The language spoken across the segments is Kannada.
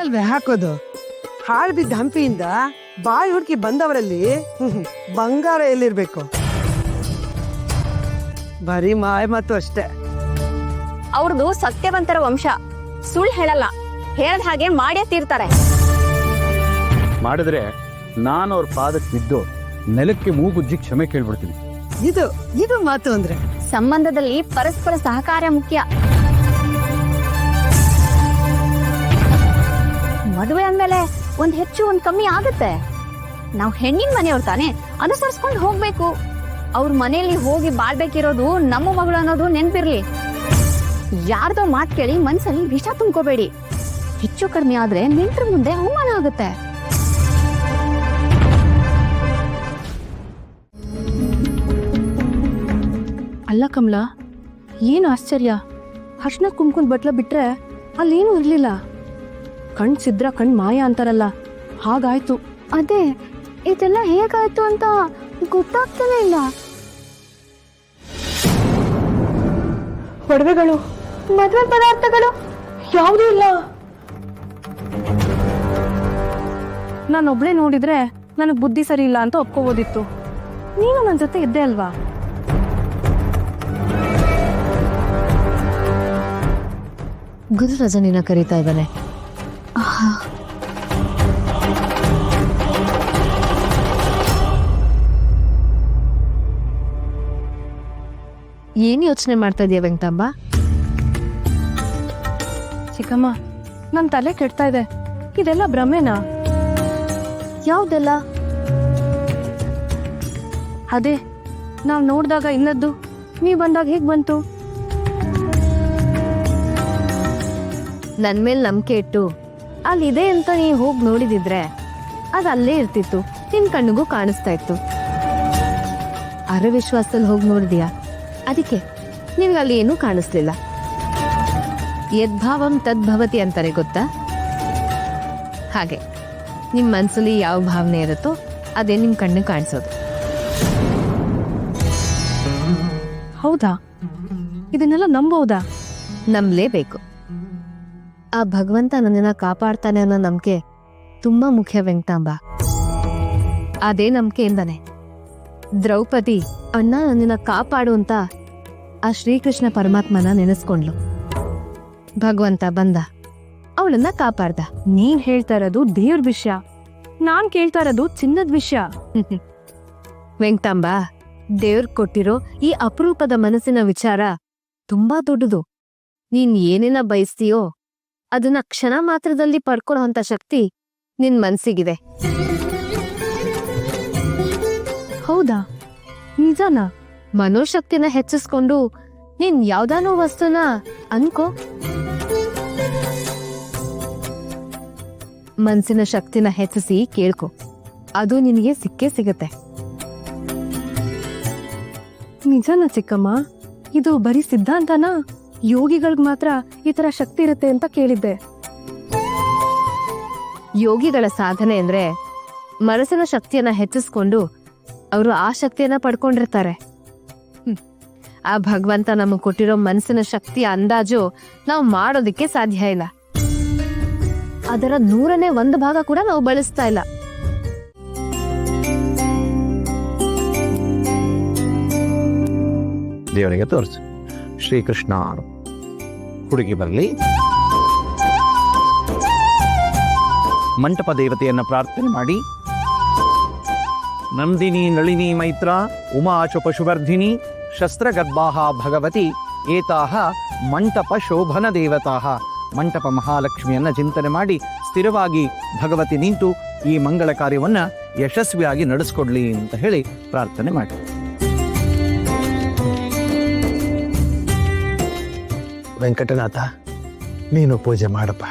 ನೀರಲ್ವೇ ಹಾಕೋದು. ಹಾಳು ಬಿದ್ದ ಹಂಪಿಯಿಂದ ಬಾಯಿ ಹುಡುಕಿ ಬಂದವರಲ್ಲಿ ಬಂಗಾರ ಎಲ್ಲಿರ್ಬೇಕು? ಬರೀ ಮಾಯ ಮತ್ತು ಅಷ್ಟೇ. ಅವ್ರದ್ದು ಸತ್ಯವಂತರ ವಂಶ, ಸುಳ್ಳು ಹೇಳಲ್ಲ, ಹೇಳ್ದ ಹಾಗೆ ಮಾಡೇ ತೀರ್ತಾರೆ. ಮಾಡಿದ್ರೆ ನಾನು ಅವ್ರ ಪಾದಕ್ಕೆ ಬಿದ್ದು ನೆಲಕ್ಕೆ ಮೂಗುಜ್ಜಿ ಕ್ಷಮೆ ಕೇಳ್ಬಿಡ್ತೀನಿ. ಇದು ಮಾತು ಅಂದ್ರೆ. ಸಂಬಂಧದಲ್ಲಿ ಪರಸ್ಪರ ಸಹಕಾರ ಮುಖ್ಯ. ಮದುವೆ ಅಂದ್ಮೇಲೆ ಒಂದ್ ಹೆಚ್ಚು ಒಂದ್ ಕಮ್ಮಿ ಆಗುತ್ತೆ. ನಾವು ಹೆಣ್ಣಿನ ಮನೆಯವ್ರು ತಾನೆ, ಅನುಸರಿಸ್ಕೊಂಡು ಹೋಗ್ಬೇಕು. ಅವ್ರ ಮನೆಯಲ್ಲಿ ಹೋಗಿ ಬಾಳ್ಬೇಕಿರೋದು ನಮ್ಮ ಮಗಳು ಅನ್ನೋದು ನೆನ್ಪಿರ್ಲಿ. ಯಾರ್ದೋ ಮಾತು ಕೇಳಿ ಮನ್ಸಲ್ಲಿ ವಿಷ ತುಂಬ್ಕೋಬೇಡಿ. ಹೆಚ್ಚು ಕಡಿಮೆ ಆದ್ರೆ ನೆಂಟ್ರ ಮುಂದೆ ಅವಮಾನ ಆಗುತ್ತೆ. ಅಲ್ಲ ಕಮಲಾ, ಏನು ಆಶ್ಚರ್ಯ, ಅರ್ಶನ ಕುಂಕುಮದ ಬಟ್ಲ ಬಿಟ್ರೆ ಅಲ್ಲೇನೂ ಇರ್ಲಿಲ್ಲ. ಕಣ್ ಸಿದ್ರ ಕಣ್ ಮಾಯ ಅಂತಾರಲ್ಲ, ಹಾಗಾಯ್ತು. ಅದೇ ಇದೆಲ್ಲ ಹೇಗಾಯ್ತು ಅಂತ ಗೊತ್ತಾಗ್ತಾನೆ ಇಲ್ಲ. ಒಡವೆಗಳು, ಮದುವೆ ಪದಾರ್ಥಗಳು ಯಾವುದೂ ಇಲ್ಲ. ನಾನೊಬ್ಳೆ ನೋಡಿದ್ರೆ ನನಗ್ ಬುದ್ಧಿ ಸರಿ ಇಲ್ಲ ಅಂತ ಒಪ್ಕೋಬೋದಿತ್ತು. ನೀನು ನನ್ನ ಜೊತೆ ಇದ್ದೆ ಅಲ್ವಾ? ಗುರುರಾಜ ನಿನ್ನ ಕರೀತಾ ಇದ್ದಾನೆ. ಏನ್ ಯೋಚನೆ ಮಾಡ್ತಾ ಇದೀಯ ವೆಂಕಟಮ್ಮ? ಚಿಕ್ಕಮ್ಮ, ನನ್ ತಲೆ ಕೆಡ್ತಾ ಇದೆ. ಇದೆಲ್ಲ ಭ್ರಮೆನಾ? ಯಾವ್ದೆಲ್ಲ? ಅದೇ ನಾವ್ ನೋಡ್ದಾಗ ಇಲ್ಲದ್ದು ನೀವ್ ಬಂದಾಗ ಹೇಗ್ ಬಂತು? ನನ್ ಮೇಲ್ ನಂಬಿಕೆ ಇಟ್ಟು ಅಲ್ಲಿದೆ ಅಂತ ನೀ ಹೋಗಿ ನೋಡಿದಿದ್ರೆ ಅದ್ ಅಲ್ಲೇ ಇರ್ತಿತ್ತು, ನಿನ್ ಕಣ್ಣಿಗೂ ಕಾಣಿಸ್ತಾ ಇತ್ತು. ವಿಶ್ವಾಸದಲ್ಲಿ ಹೋಗಿ ನೋಡಿದ್ಯಾ, ಅದಕ್ಕೆ ನಿಮ್ಗೆ ಅಲ್ಲಿ ಏನೂ ಕಾಣಿಸ್ಲಿಲ್ಲ. ಯದ್ಭಾವಂ ತದ್ಭವತಿ ಅಂತಾರೆ ಗೊತ್ತಾ? ಹಾಗೆ ನಿಮ್ ಮನ್ಸಲ್ಲಿ ಯಾವ ಭಾವನೆ ಇರುತ್ತೋ ಅದೇ ನಿಮ್ ಕಣ್ಣಿಗೆ ಕಾಣಿಸೋದು. ಹೌದಾ? ಇದನ್ನೆಲ್ಲ ನಂಬೋದಾ? ನಂಬಲೇಬೇಕು. ಆ ಭಗವಂತ ನನ್ನನ್ನ ಕಾಪಾಡ್ತಾನೆ ಅನ್ನೋ ನಂಬಿಕೆ ತುಂಬಾ ಮುಖ್ಯ ವೆಂಕಟಾಂಬ. ಅದೇ ನಂಬಿಕೆಯಿಂದಾನೆ ದ್ರೌಪದಿ ಅಣ್ಣ ನನ್ನನ್ನ ಕಾಪಾಡು ಅಂತ ಆ ಶ್ರೀಕೃಷ್ಣ ಪರಮಾತ್ಮನ ನೆನೆಸ್ಕೊಂಡ್ಲು. ಭಗವಂತ ಬಂದ, ಅವಳನ್ನ ಕಾಪಾಡ್ದ. ನೀನ್ ಹೇಳ್ತಾ ಇರೋದು ದೇವ್ರ ವಿಷಯ, ನಾನ್ ಕೇಳ್ತಾ ಇರೋದು ಚಿನ್ನದ ವಿಷಯ. ವೆಂಕಟಾಂಬ, ದೇವ್ರ ಕೊಟ್ಟಿರೋ ಈ ಅಪರೂಪದ ಮನಸ್ಸಿನ ವಿಚಾರ ತುಂಬಾ ದೊಡ್ಡದು. ನೀನ್ ಏನೇನ ಬಯಸ್ತೀಯೋ ಅದನ್ನ ಕ್ಷಣ ಮಾತ್ರದಲ್ಲಿ ಪಡ್ಕೊಳ್ಳೋ ಅಂತ ಶಕ್ತಿ ನಿನ್ ಮನ್ಸಿಗಿದೆ. ಹೌದಾ? ನಿಜನಾ? ಮನೋಶಕ್ತಿನ ಹೆಚ್ಚಿಸ್ಕೊಂಡು ನೀನ್ ಯಾವ್ದಾನೋ ವಸ್ತುನ ಅನ್ಕೋ, ಮನ್ಸಿನ ಶಕ್ತಿನ ಹೆಚ್ಚಿಸಿ ಕೇಳ್ಕೊ, ಅದು ನಿನಗೆ ಸಿಕ್ಕೇ ಸಿಗತ್ತೆ. ನಿಜನಾ ಚಿಕ್ಕಮ್ಮ? ಇದು ಬರೀ ಸಿದ್ಧಾಂತನಾ? ಯೋಗಿಗಳ್ಗ್ ಮಾತ್ರ ಈ ತರ ಶಕ್ತಿ ಇರುತ್ತೆ ಅಂತ ಕೇಳಿದ್ದೆ. ಯೋಗಿಗಳ ಸಾಧನೆ ಅಂದ್ರೆ ಮನಸ್ಸಿನ ಶಕ್ತಿಯನ್ನ ಹೆಚ್ಚಿಸ್ಕೊಂಡು ಅವರು ಆ ಶಕ್ತಿಯನ್ನ ಪಡ್ಕೊಂಡಿರ್ತಾರೆ. ಆ ಭಗವಂತ ನಮಗೆ ಕೊಟ್ಟಿರೋ ಮನಸ್ಸಿನ ಶಕ್ತಿಯ ಅಂದಾಜು ನಾವು ಮಾಡೋದಿಕ್ಕೆ ಸಾಧ್ಯ ಇಲ್ಲ. ಅದರ 100ನೇ ಭಾಗ ಕೂಡ ನಾವು ಬಳಸ್ತಾ ಇಲ್ಲ. ದೇವರಿಗೆ ತೋರಿಸು. ಶ್ರೀಕೃಷ್ಣ ಹುಡುಗಿ ಬರಲಿ. ಮಂಟಪ ದೇವತೆಯನ್ನ ಪ್ರಾರ್ಥನೆ ಮಾಡಿ, ನಂದಿನಿ ನಳಿನಿ ಮೈತ್ರ ಉಮಾಚ ಪಶುವರ್ಧಿನಿ ಶಸ್ತ್ರಗರ್ಭಾಹ ಭಗವತಿ ಏತಾಹ ಮಂಟಪ ಶೋಭನ ದೇವತಾಹ. ಮಂಟಪ ಮಹಾಲಕ್ಷ್ಮಿಯನ್ನ ಚಿಂತನೆ ಮಾಡಿ ಸ್ಥಿರವಾಗಿ ಭಗವತಿ ನಿಂತು ಈ ಮಂಗಳ ಕಾರ್ಯವನ್ನ ಯಶಸ್ವಿಯಾಗಿ ನಡೆಸ್ಕೊಡ್ಲಿ ಅಂತ ಹೇಳಿ ಪ್ರಾರ್ಥನೆ ಮಾಡಿ. ವೆಂಕಟನಾಥ, ನೀನು ಪೂಜೆ ಮಾಡಪ್ಪ.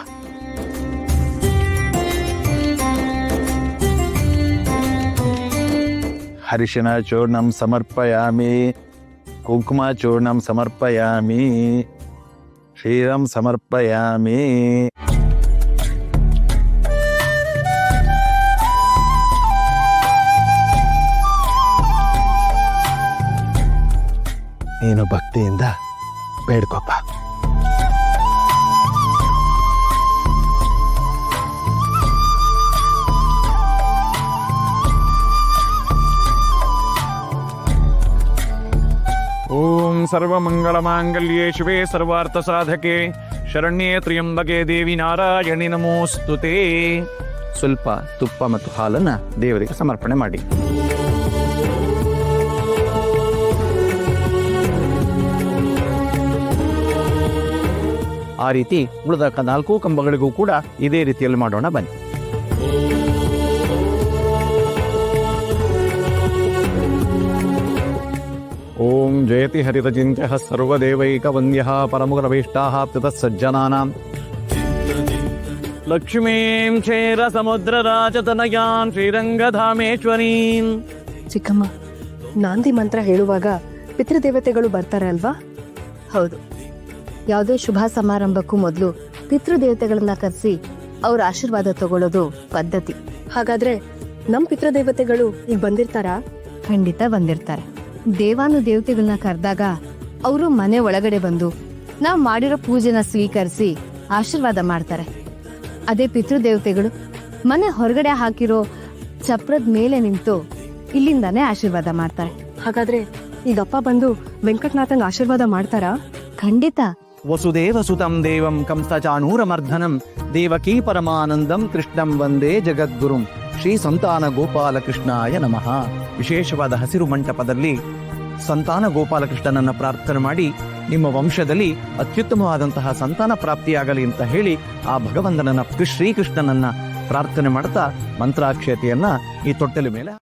ಹರಿಶಿನ ಚೂರ್ಣಂ ಸಮರ್ಪಯಾಮಿ, ಕುಂಕುಮ ಚೂರ್ಣಂ ಸಮರ್ಪಯಾಮಿ, ಕ್ಷೀರಂ ಸಮರ್ಪಯಾಮಿ. ನೀನು ಭಕ್ತಿಯಿಂದ ಬೇಡ್ಕೊಪ್ಪ. ಓಂ ಸರ್ವಮಂಗಳಮಾಂಗಲ್ಯೇ ಶಿವೆ ಸರ್ವಾರ್ಥಸಾಧಕೆ ಶರಣ್ಯೇ ತ್ರ್ಯಂಬಕೆ ದೇವಿ ನಾರಾಯಣಿ ನಮೋಸ್ತುತೇ. ಸ್ವಲ್ಪ ತುಪ್ಪ ಮತ್ತು ಹಾಲನ್ನು ದೇವರಿಗೆ ಸಮರ್ಪಣೆ ಮಾಡಿ. ಆ ರೀತಿ ಉಳಿದ 4 ಕಂಬಗಳಿಗೂ ಕೂಡ ಇದೇ ರೀತಿಯಲ್ಲಿ ಮಾಡೋಣ ಬನ್ನಿ. ಓಂ ಜಯತಿ ಹರಿತಚಿಂತ್ಯ ಸರ್ವದೇವೈಕವಂದ್ಯ ಪರಮಗುರವೇಷ್ಟಾಃ ಸಜ್ಜನಾನಾಂ ಲಕ್ಷ್ಮೀಂ ಕ್ಷೇರ ಸಮುದ್ರರಾಜತನಯಾನ್ ಶ್ರೀರಂಗಧಾಮೇಶ್ವರೀಂ. ಚಿಕ್ಕಮ್ಮ, ನಾಂದಿ ಮಂತ್ರ ಹೇಳುವಾಗ ಪಿತೃದೇವತೆಗಳು ಬರ್ತಾರೆ ಅಲ್ವಾ? ಹೌದು, ಯಾವುದೇ ಶುಭ ಸಮಾರಂಭಕ್ಕೂ ಮೊದಲು ಪಿತೃದೇವತೆಗಳನ್ನ ಕರೆಸಿ ಅವ್ರ ಆಶೀರ್ವಾದ ತಗೊಳ್ಳೋದು ಪದ್ಧತಿ. ಹಾಗಾದ್ರೆ ನಮ್ ಪಿತೃದೇವತೆಗಳು ಈಗ ಬಂದಿರ್ತಾರಾ? ಖಂಡಿತ ಬಂದಿರ್ತಾರೆ. ದೇವಾನು ದೇವತೆಗಳನ್ನ ಕರೆದಾಗ ಅವರು ಮನೆ ಒಳಗಡೆ ಬಂದು ನಾವು ಮಾಡಿರೋ ಪೂಜೆನ ಸ್ವೀಕರಿಸಿ ಆಶೀರ್ವಾದ ಮಾಡ್ತಾರೆ. ಅದೇ ಪಿತೃದೇವತೆಗಳು ಮನೆ ಹೊರಗಡೆ ಹಾಕಿರೋ ಚಪ್ರದ ಮೇಲೆ ನಿಂತು ಇಲ್ಲಿಂದಾನೇ ಆಶೀರ್ವಾದ ಮಾಡ್ತಾರೆ. ಹಾಗಾದ್ರೆ ಈಗಪ್ಪ ಬಂದು ವೆಂಕಟನಾಥಂಗ್ ಆಶೀರ್ವಾದ ಮಾಡ್ತಾರಾ? ಖಂಡಿತ. ವಸುದೇವ ಸುತಂ ದೇವಂ ಕಂಸಚಾಣೂರಮರ್ಧನಂ ದೇವಕೀ ಪರಮಾನಂದಂ ಕೃಷ್ಣಂ ವಂದೇ ಜಗದ್ಗುರುಂ ಶ್ರೀ ಸಂತಾನ ಗೋಪಾಲಕೃಷ್ಣಾಯ ನಮಃ. ವಿಶೇಷವಾದ ಹಸಿರು ಮಂಟಪದಲ್ಲಿ ಸಂತಾನ ಗೋಪಾಲಕೃಷ್ಣನನ್ನ ಪ್ರಾರ್ಥನೆ ಮಾಡಿ ನಿಮ್ಮ ವಂಶದಲ್ಲಿ ಅತ್ಯುತ್ತಮವಾದಂತಹ ಸಂತಾನ ಪ್ರಾಪ್ತಿಯಾಗಲಿ ಅಂತ ಹೇಳಿ ಆ ಭಗವಂತನನ್ನ ಶ್ರೀಕೃಷ್ಣನನ್ನ ಪ್ರಾರ್ಥನೆ ಮಾಡ್ತಾ ಮಂತ್ರಾಕ್ಷತೆಯನ್ನ ಈ ತೊಟ್ಟಲ ಮೇಲೆ